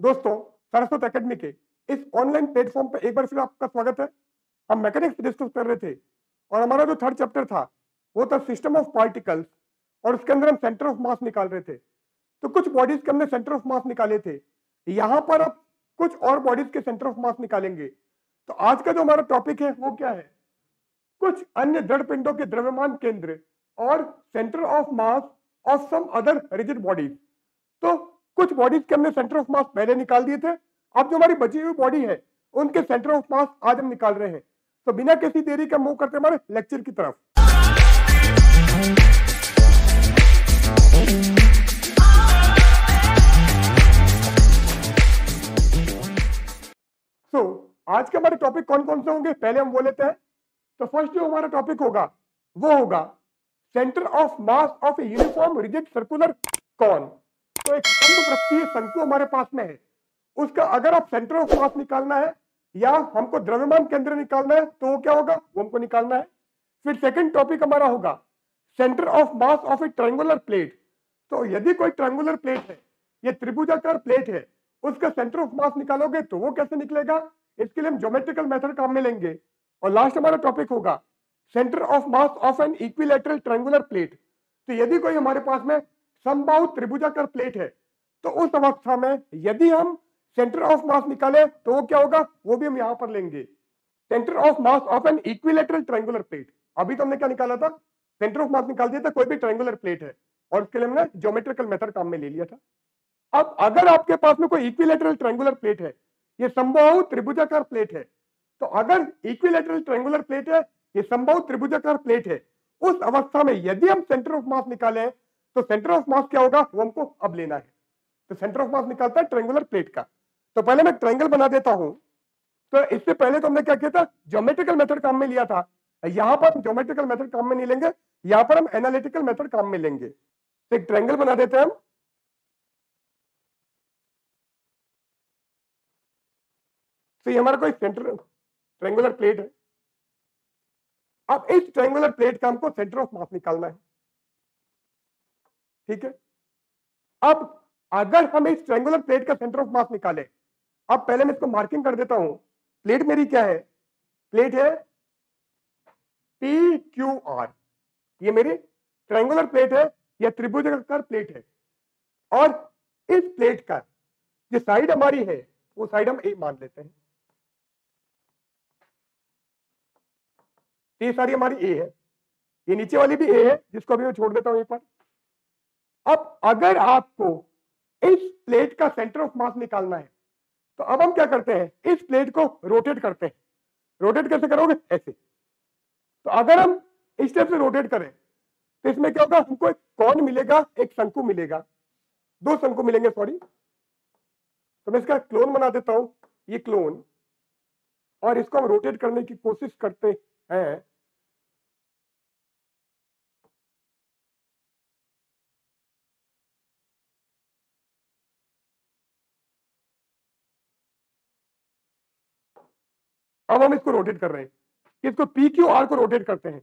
दोस्तों, सरस्वत एकेडमी के इस ऑनलाइन प्लेटफॉर्म पर एक बार फिर आपका स्वागत है। हम मैकेनिक्स डिस्कस कर रहे थे और हमारा जो थर्ड चैप्टर था वो था सिस्टम ऑफ पार्टिकल्स और उसके अंदर हम सेंटर ऑफ मास निकाल रहे थे। तो कुछ बॉडीज के हमने सेंटर ऑफ मास निकाले थे, यहां पर अब कुछ और बॉडीज के सेंटर ऑफ मास निकालेंगे। तो आज का जो हमारा टॉपिक है वो क्या है? कुछ अन्य दृढ़ पिंडों के द्रव्यमान केंद्र और centre of mass of some other rigid bodies. तो कुछ बॉडीज के हमने सेंटर ऑफ मास पहले निकाल दिए थे, अब जो हमारी बची हुई बॉडी है उनके सेंटर ऑफ मास आज हम निकाल रहे हैं। तो बिना किसी देरी का मूव करते हमारे लेक्चर की तरफ। आज के हमारे टॉपिक कौन कौन से होंगे पहले हम वो लेते हैं। तो फर्स्ट जो हमारा टॉपिक होगा वो होगा centre of mass of a uniform rigid circular cone. तो एक समवृत्तीय शंकु हमारे पास में है, उसका अगर आप सेंटर ऑफ मास निकालना है या हमको द्रव्यमान केंद्र निकालना है तो वो क्या होगा, वो हमको निकालना है। फिर सेकंड टॉपिक हमारा होगा centre of mass of A triangular plate. तो यदि कोई ट्रायंगुलर प्लेट है या त्रिभुजाकार प्लेट है, उसका सेंटर ऑफ मास निकालोगे तो वो कैसे निकलेगा, इसके लिए हम ज्योमेट्रिकल मेथड काम में लेंगे। और लास्ट हमारा टॉपिक होगा centre of mass of an equilateral triangular plate. तो यदि कोई हमारे पास में समबाहु त्रिभुजाकार प्लेट है तो उस अवस्था में यदि हम सेंटर ऑफ मास निकाले तो वो क्या होगा, वो भी हम यहां पर लेंगे। Centre of mass of an equilateral triangular plate. अभी तो हमने क्या निकाला था, सेंटर ऑफ मास निकाल दिया था, कोई भी ट्रायंगुलर प्लेट है और उसके लिए हमने ज्योमेट्रिकल मेथड काम में ले लिया था। अब अगर आपके पास में कोई इक्विलैटरल ट्रायंगुलर प्लेट है, ये समबाहु त्रिभुजाकार प्लेट है, तो अगर इक्विलैटरल ट्रायंगुलर प्लेट है, ये समबाहु त्रिभुजाकार प्लेट है, उस अवस्था में यदि हम सेंटर ऑफ मास निकालें तो सेंटर ऑफ मास क्या होगा वो हमको अब लेना है। तो सेंटर ऑफ मास निकालता है ट्रायंगुलर प्लेट का। तो पहले मैं ट्रायंगल बना देता हूं। तो इससे पहले तो हमने क्या किया था, ज्योमेट्रिकल मेथड काम में लिया था। यहां पर ज्योमेट्रिकल मेथड काम में नहीं लेंगे, यहां पर हम एनालिटिकल मेथड काम में लेंगे। तो एक ट्रायंगल बना देते हैं हम। तो ये हमारा कोई सेंटर ट्रायंगुलर प्लेट है। अब इस ट्रायंगुलर प्लेट का हमको सेंटर ऑफ मास निकालना है, ठीक है। अब अगर हम इस ट्रायंगुलर प्लेट का सेंटर ऑफ मास निकाले, अब पहले मैं इसको मार्किंग कर देता हूं। प्लेट मेरी क्या है, प्लेट है पी क्यू आर। ये मेरी ट्रायंगुलर प्लेट है या त्रिभुजाकार प्लेट है। और इस प्लेट का जो साइड हमारी है वो साइड हम ए मान लेते हैं। ये सारी हमारी ए है, ये नीचे वाली भी ए है जिसको अभी मैं छोड़ देता हूं एक बार। अब अगर आपको इस प्लेट का सेंटर ऑफ मास निकालना है तो अब हम क्या करते हैं, इस प्लेट को रोटेट करते हैं। रोटेट कैसे करोगे, ऐसे। तो अगर हम इस टाइप से रोटेट करें तो इसमें क्या होगा, हमको एक कॉन मिलेगा, एक शंकु मिलेगा, दो शंकु मिलेंगे, सॉरी। तो मैं इसका क्लोन बना देता हूं, ये क्लोन, और इसको हम रोटेट करने की कोशिश करते हैं। अब हम इसको रोटेट कर रहे हैं, इसको पी क्यू आर को रोटेट करते हैं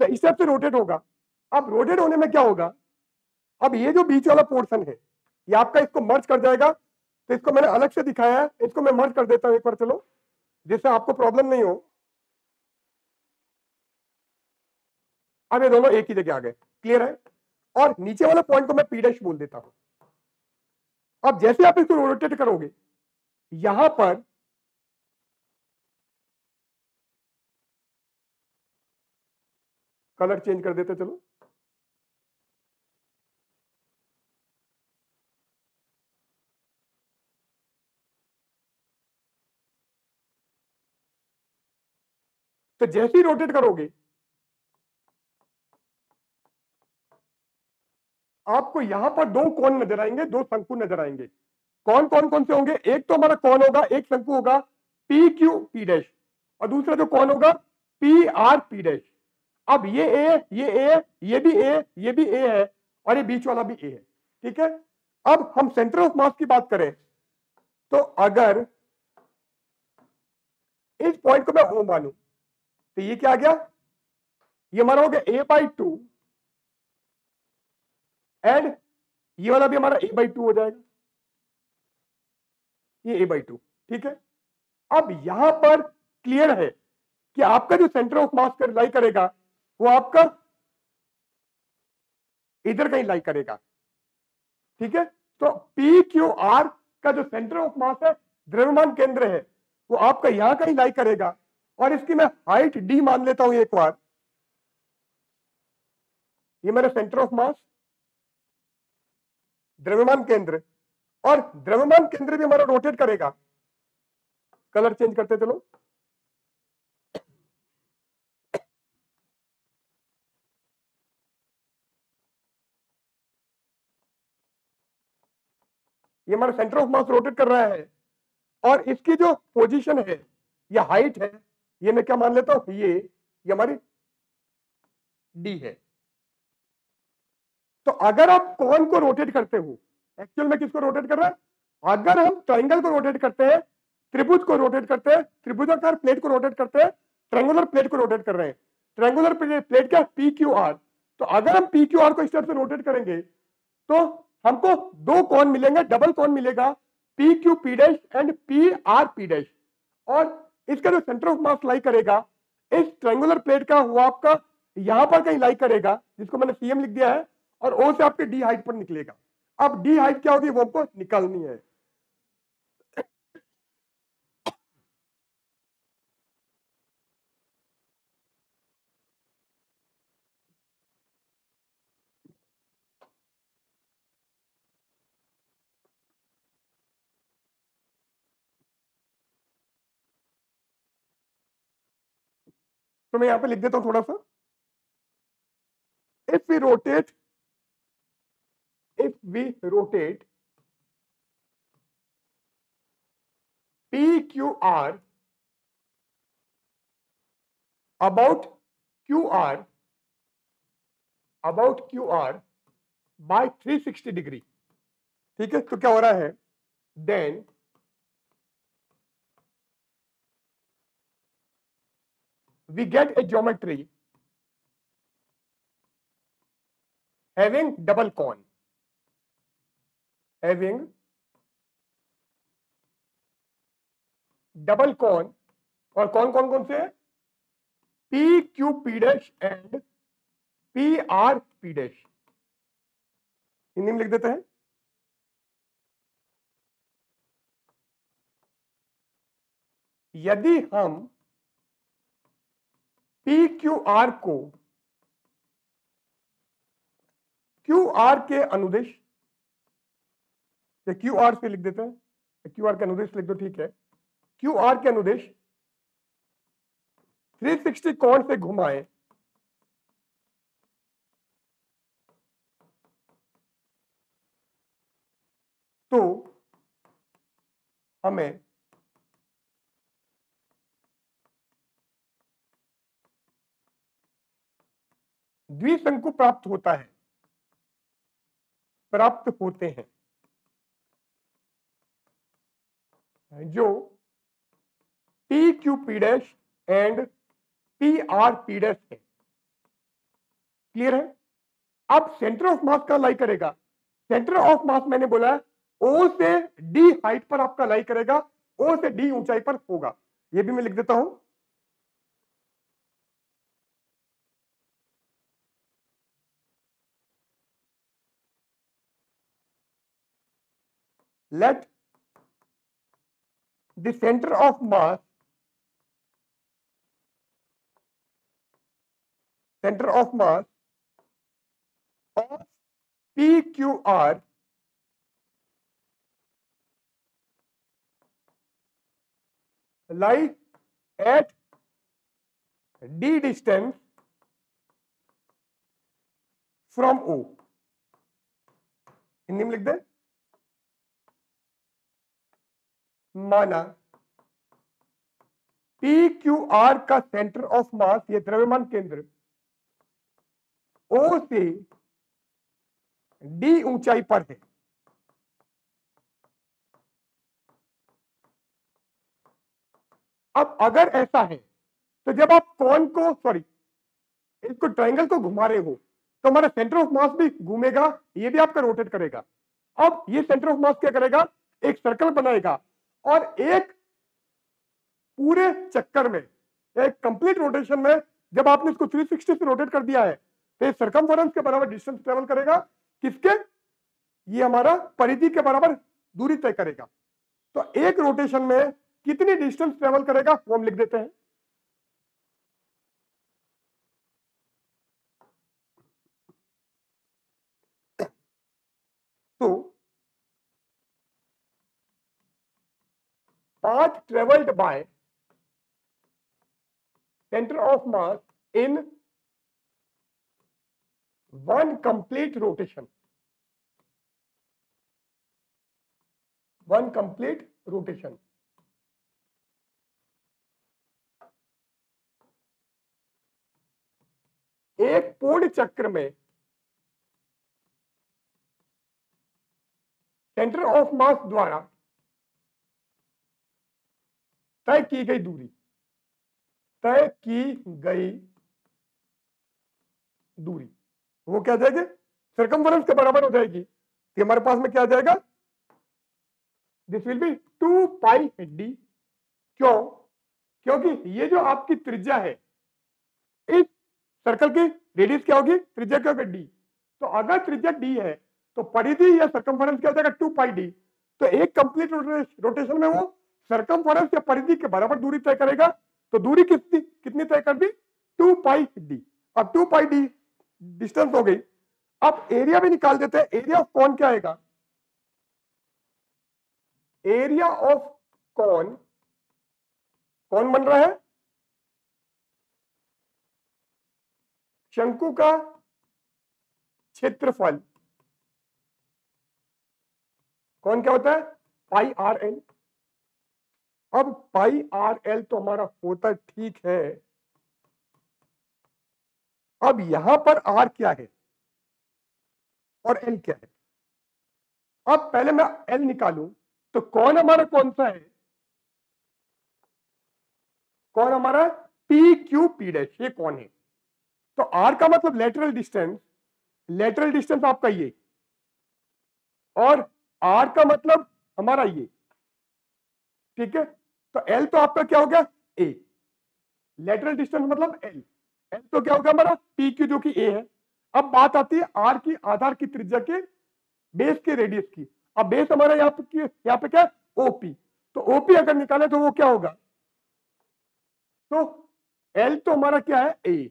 तो इस टाइप से रोटेट होगा। अब रोटेट होने में क्या होगा, अब ये जो बीच वाला पोर्शन है ये आपका इसको मर्ज कर जाएगा। तो इसको मैंने अलग से दिखाया है, इसको मैं मर्ज कर देता हूं एक बार, चलो, जिससे आपको प्रॉब्लम नहीं हो। अब ये दोनों एक ही जगह आ गए, क्लियर है। और नीचे वाला पॉइंट को मैं पी डैश बोल देता हूं। अब जैसे आप इसको रोटेट करोगे, यहां पर कलर चेंज कर देते, चलो। तो जैसे ही रोटेट करोगे आपको यहां पर दो कोण नजर आएंगे, दो शंकु नजर आएंगे। कौन कौन कौन से होंगे, एक तो हमारा कौन होगा, एक शंकु होगा पी क्यू पी डैश, और दूसरा जो कौन होगा पी आर पी डैश। अब ये ए, ये ए, ये भी ए, ये भी ए है, और ये बीच वाला भी ए है, ठीक है। अब हम सेंटर ऑफ मास की बात करें तो अगर इस पॉइंट को मैं ओ मानूं तो ये क्या आ गया, ये हमारा हो गया ए बाई टू, एंड ये वाला भी हमारा ए बाई टू हो जाएगा। ये a/2, ठीक है। अब यहां पर क्लियर है कि आपका जो सेंटर ऑफ मास कर लाई करेगा वो आपका इधर कहीं लाई करेगा, ठीक है। तो पी क्यू आर का जो सेंटर ऑफ मास है, द्रव्यमान केंद्र है, वो आपका यहां कहीं लाई करेगा। और इसकी मैं हाइट डी मान लेता हूं एक बार। ये मेरा सेंटर ऑफ मास, द्रव्यमान केंद्र, और द्रव्यमान केंद्र भी हमारा रोटेट करेगा। कलर चेंज करते चलो। ये हमारा सेंटर ऑफ मास रोटेट कर रहा है, और इसकी जो पोजीशन है या हाइट है, ये मैं क्या मान लेता हूं, ये हमारी डी है। तो अगर आप कौन को रोटेट करते हो, एक्चुअल में किसको रोटेट कर रहा है, अगर हम ट्राइंगल को रोटेट करते हैं, त्रिभुज को रोटेट करते हैं, त्रिभुजाकार प्लेट को रोटेट करते हैं, ट्रायंगुलर प्लेट को रोटेट कर रहे हैं। ट्रायंगुलर प्लेट क्या, पी क्यू आर। तो अगर हम पी क्यू आर को इस तरह से रोटेट करेंगे तो हमको दो कौन मिलेंगे, डबल कौन मिलेगा, P Q P dash and P R P dash. और इसका जो सेंटर ऑफ मास लाई करेगा इस ट्रायंगुलर प्लेट का, वो आपका यहां पर कहीं लाई करेगा, जिसको मैंने सीएम लिख दिया है, और ओ से आपके डी हाइट पर निकलेगा। अब डी हाइट क्या होगी वो हमको निकालनी है। तो मैं यहां पे लिख देता हूं थोड़ा सा। If we rotate P Q R about Q R by 360 degree, ठीक है। तो क्या हो रहा है, then we get a geometry having double cone, और कौन कौन कौन से है, P Q P dash and P R P dash. Hindi में लिख देते हैं। यदि हम पी क्यू आर को क्यू आर के अनुदिश, क्यू आर से लिख देते हैं, क्यू आर के अनुदिश लिख दो, ठीक है। क्यू आर के अनुदिश 360 कोण से घुमाए तो हमें द्विशंकु प्राप्त होता है, प्राप्त होते हैं, जो P Q P dash and P R P dash है। क्लियर है। अब सेंटर ऑफ मास का लाई करेगा, सेंटर ऑफ मास मैंने बोला ओ से डी हाइट पर आपका लाई करेगा, ओ से डी ऊंचाई पर होगा। ये भी मैं लिख देता हूं। Let the centre of mass of PQR lie at D distance from O। Hindi में लिख दे। माना PQR का सेंटर ऑफ मास, ये द्रव्यमान केंद्र, O से D ऊंचाई पर है। अब अगर ऐसा है तो जब आप कोन को इसको ट्रायंगल को घुमा रहे हो तो हमारा सेंटर ऑफ मास भी घूमेगा, ये भी आपका रोटेट करेगा। अब ये सेंटर ऑफ मास क्या करेगा, एक सर्कल बनाएगा और एक पूरे चक्कर में, एक कंप्लीट रोटेशन में जब आपने इसको 360 से रोटेट कर दिया है तो ये सर्कमफेरेंस के बराबर डिस्टेंस ट्रेवल करेगा, किसके, ये हमारा परिधि के बराबर दूरी तय करेगा। तो एक रोटेशन में कितनी डिस्टेंस ट्रेवल करेगा वो हम लिख देते हैं। तो path traveled by center of mass in one complete rotation, एक पूर्ण चक्र में सेंटर ऑफ मास द्वारा तय की गई दूरी वो क्या जाएगी, सर्कमफेरेंस के बराबर हो जाएगी। तो हमारे पास में क्या आ जाएगा, this will be 2 pi D. क्यों, क्योंकि ये जो आपकी त्रिज्या है, इस सर्कल की रेडियस क्या होगी, त्रिज्या क्या होगी डी। तो अगर त्रिज्या डी है तो परिधि या सर्कमफेरेंस क्या हो जाएगा 2 पाई डी। तो एक कंप्लीट रोटेशन में वो सर्कमफेरेंस या परिधि के बराबर दूरी तय करेगा। तो दूरी कितनी तय कर दी, 2 पाई डी। अब 2 पाई डी डिस्टेंस हो गई। अब एरिया भी निकाल देते हैं। एरिया ऑफ कॉन क्या आएगा, एरिया ऑफ कॉन, कौन बन रहा है, शंकु का क्षेत्रफल। कौन क्या होता है, पाई आर एल। अब पाई आर एल तो हमारा होता ठीक है। अब यहां पर आर क्या है और एल क्या है। अब पहले मैं एल निकालूं तो कौन हमारा कौन सा है, कौन हमारा पी क्यू पी डैश, ये कौन है। तो आर का मतलब लेटरल डिस्टेंस आपका ये, और आर का मतलब हमारा ये, ठीक है। तो एल तो आपका क्या हो गया, ए। लेटरल डिस्टेंस मतलब एल, एल तो क्या होगा हमारा पी क्यू जो कि ए है। अब बात आती है आर की, आधार की त्रिज्या के बेस के रेडियस की। अब बेस हमारा यहाँ पे क्या ओपी। तो ओपी अगर निकाले तो वो क्या होगा, तो एल तो हमारा क्या है ए।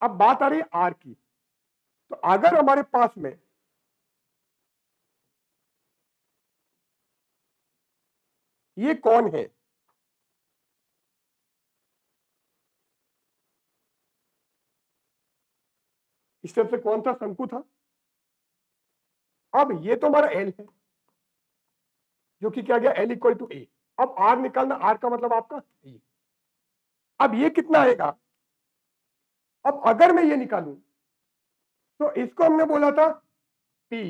अब बात आ रही है आर की। तो अगर हमारे पास में ये कौन है, इस तरफ से कौन सा शंकु था। अब ये तो हमारा एल है जो कि क्या गया, एल इक्वल टू ए। अब आर निकालना, आर का मतलब आपका ये। अब ये कितना आएगा, अब अगर मैं ये निकालूं तो इसको हमने बोला था पी,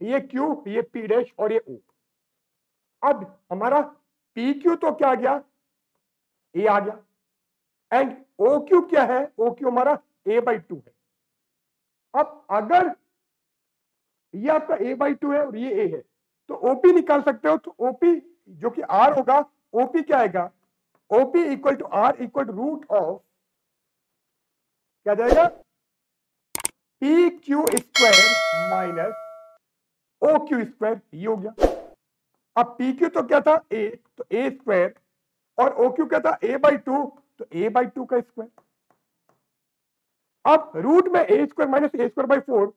ये क्यू, ये पी डैश और ये ओ। अब हमारा पी क्यू तो क्या आ गया, ए आ गया। एंड ओ क्यू क्या है, ओ क्यू हमारा ए बाई 2 है। अब अगर ये आपका ए बाई 2 है और ये ए है तो ओपी निकाल सकते हो। तो ओपी जो कि आर होगा, ओपी क्या आएगा, OP equal to R equal to root of क्या जाएगा, P Q square minus O Q square, ये हो गया। अब पी क्यू तो क्या था ए, तो ए स्क्वायर, और ओ क्यू क्या था ए बाई 2, तो ए बाई 2 का स्क्वायर। अब रूट में a square minus a square by 4,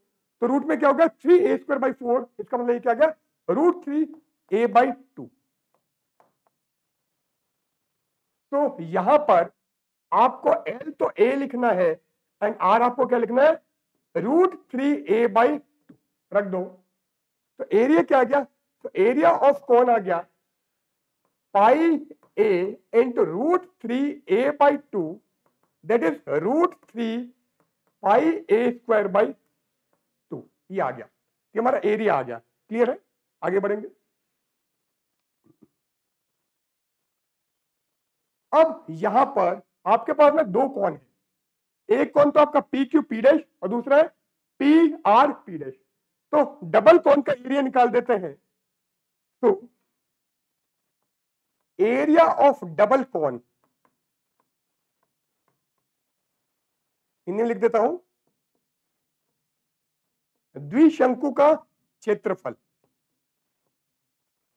तो रूट में क्या होगा 3a स्क्वायर बाई 4। इसका मतलब ये क्या गया, रूट 3a बाई 2। तो यहां पर आपको l तो a लिखना है एंड r आपको क्या लिखना है, रूट 3a बाई 2 रख दो। तो एरिया क्या आ गया, तो एरिया ऑफ कौन आ गया, pi a into root 3a by 2, that is root 3 pi a square by 2। ये आ गया, ये हमारा एरिया आ गया। क्लियर है, आगे बढ़ेंगे। अब यहां पर आपके पास में दो कौन है, एक कौन तो आपका पी क्यू पी डैश और दूसरा है पी आर पी डैश। तो डबल कौन का एरिया निकाल देते हैं। तो एरिया ऑफ डबल कॉन, इन्हें लिख देता हूं द्विशंकु का क्षेत्रफल।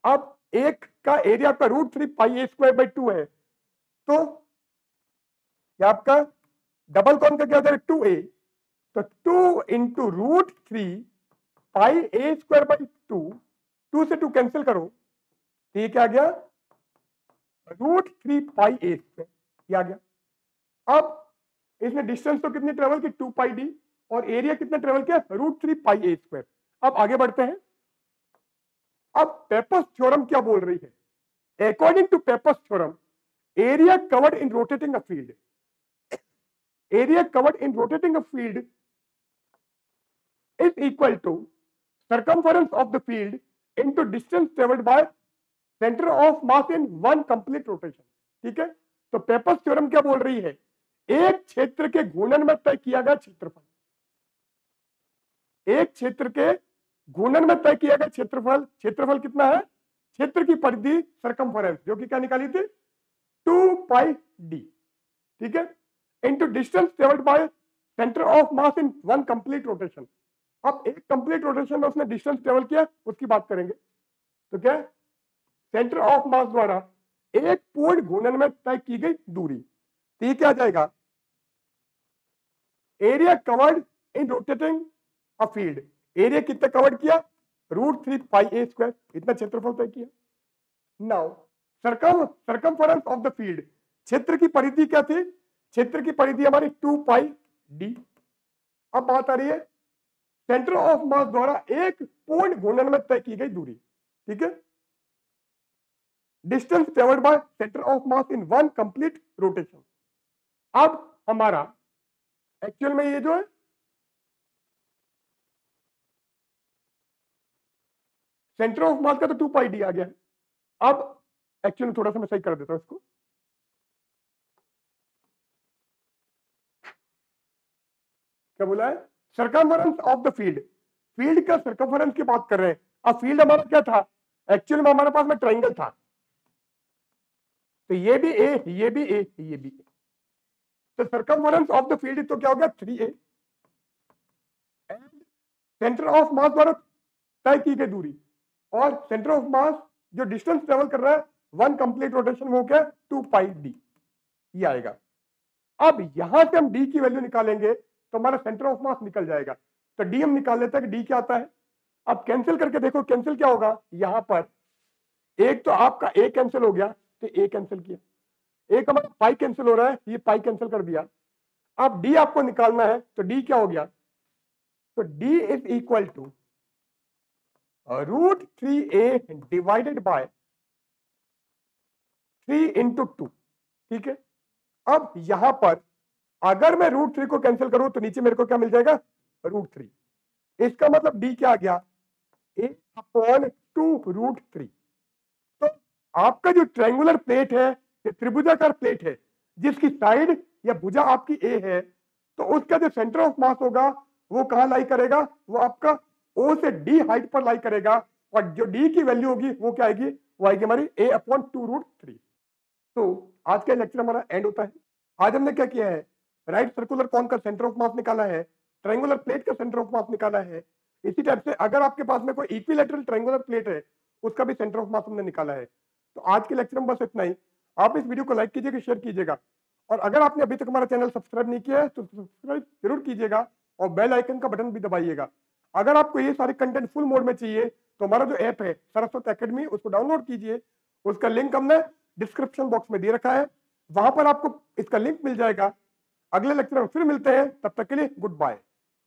अब एक का एरिया आपका √3πa² है, तो ये आपका डबल कॉन का क्या होता है 2a, तो 2 इंटू √3πa²/2, 2 से 2 कैंसिल करो, तो ये क्या आ गया √3πa², ये आ गया। अब इसमें डिस्टेंस तो कितनी ट्रेवल की 2πd, और एरिया कितना ट्रेवल किया √3πa²। अब आगे बढ़ते हैं। अब पेपर्स थ्योरम क्या बोल रही है? According to Pappus theorem, area covered in rotating a field, area covered in rotating a field is equal to circumference of the field into distance traveled by center of mass in one complete rotation। ठीक है, तो papers theorem क्या बोल रही है? एक क्षेत्र के घूर्णन में तय किया गया क्षेत्रफल, एक क्षेत्र के घूर्णन में तय किया गया क्षेत्रफल, क्षेत्रफल कितना है? क्षेत्र की परिधि सर्कमफरेंस, जो कि क्या निकाली थी 2πd, ठीक है, into distance travelled by centre of mass in one complete rotation. अब एक कंप्लीट रोटेशन में उसने डिस्टेंस ट्रेवल किया, उसकी बात करेंगे। तो क्या सेंटर ऑफ मास द्वारा एक पूर्ण घूर्णन में तय की गई दूरी, तो ये क्या आ जाएगा area covered in rotating a field. Area कितना कवर्ड किया √3πa², इतना क्षेत्रफल तय किया। Now circumference of the field, क्षेत्र की परिधि क्या थी? क्षेत्र की परिधि हमारी 2πd। अब बात आ रही है सेंटर ऑफ मास द्वारा एक पूर्ण घूर्णन में तय की गई दूरी, ठीक है, distance travelled by centre of mass in one complete rotation. अब हमारा एक्चुअल में ये जो है सेंटर ऑफ मास का तो 2πd आ गया है। अब एक्चुअल में थोड़ा सा मैं सही कर देता हूं इसको। क्या बोला है? Circumference of the field, field का सर्कमफरेंस की बात कर रहे हैं। अब फील्ड हमारा क्या था? एक्चुअल में हमारे पास में ट्रायंगल था, तो ये भी ए, ये भी ए, ये भी ए, तो सर्कमफरेंस ऑफ द फील्ड तो क्या हो गया 3a। सेंटर ऑफ मास द्वारा तय की गई दूरी, और सेंटर ऑफ मास जो डिस्टेंस ट्रेवल कर रहा है वन कंप्लीट रोटेशन, वो क्या 2πd, ये आएगा। अब यहां से हम d की वैल्यू निकालेंगे तो हमारा सेंटर ऑफ मास निकल जाएगा। तो d हम निकाल लेते हैं कि d क्या आता है। अब कैंसिल करके देखो, कैंसिल क्या होगा? यहां पर एक तो आपका a कैंसिल हो गया, तो a कैंसिल किया, एक हमारा पाई कैंसिल हो रहा है, ये पाई कैंसिल कर दिया। अब d आपको निकालना है, तो d क्या हो गया? तो d is equal to √3a divided by 3 into 2, ठीक है। अब यहां पर अगर मैं √3 को कैंसिल करूं तो नीचे मेरे को क्या मिल जाएगा √3। इसका मतलब d क्या आ गया a/2√3। तो आपका जो ट्रायंगुलर प्लेट है, ये त्रिभुजाकार प्लेट है, जिसकी साइड या भुजा आपकी a है, तो उसका जो सेंटर ऑफ मास होगा वो कहां लाई करेगा? वो आपका o से d हाइट पर लाई करेगा, और जो d की वैल्यू होगी वो क्या आएगी? वो आएगी हमारी a/2√3। तो आज का लेक्चर हमारा एंड होता है। आज हमने क्या किया है? राइट सर्कुलर कॉन का सेंटर ऑफ मास निकाला है, ट्रायंगुलर प्लेट का सेंटर ऑफ मास निकाला है। इसी टाइप से अगर आपके पास में कोई इक्विलैटरल ट्रायंगुलर प्लेट है, उसका भी सेंटर ऑफ मास हमने निकाला है। तो आज के लेक्चर में बस इतना ही। आप इस वीडियो को लाइक कीजिएगा, शेयर कीजिएगा, और अगर आपने अभी तक हमारा चैनल सब्सक्राइब नहीं किया है तो सब्सक्राइब जरूर कीजिएगा, और बेल आइकन का बटन भी दबाइएगा। अगर आपको ये सारे कंटेंट फुल मोड में चाहिए तो हमारा जो ऐप है सरस्वती एकेडमी, उसको डाउनलोड कीजिए। उसका लिंक हमने डिस्क्रिप्शन बॉक्स में दे रखा है, वहां पर आपको इसका लिंक मिल जाएगा। अगले लेक्चर में फिर मिलते हैं, तब तक के लिए गुड बाय।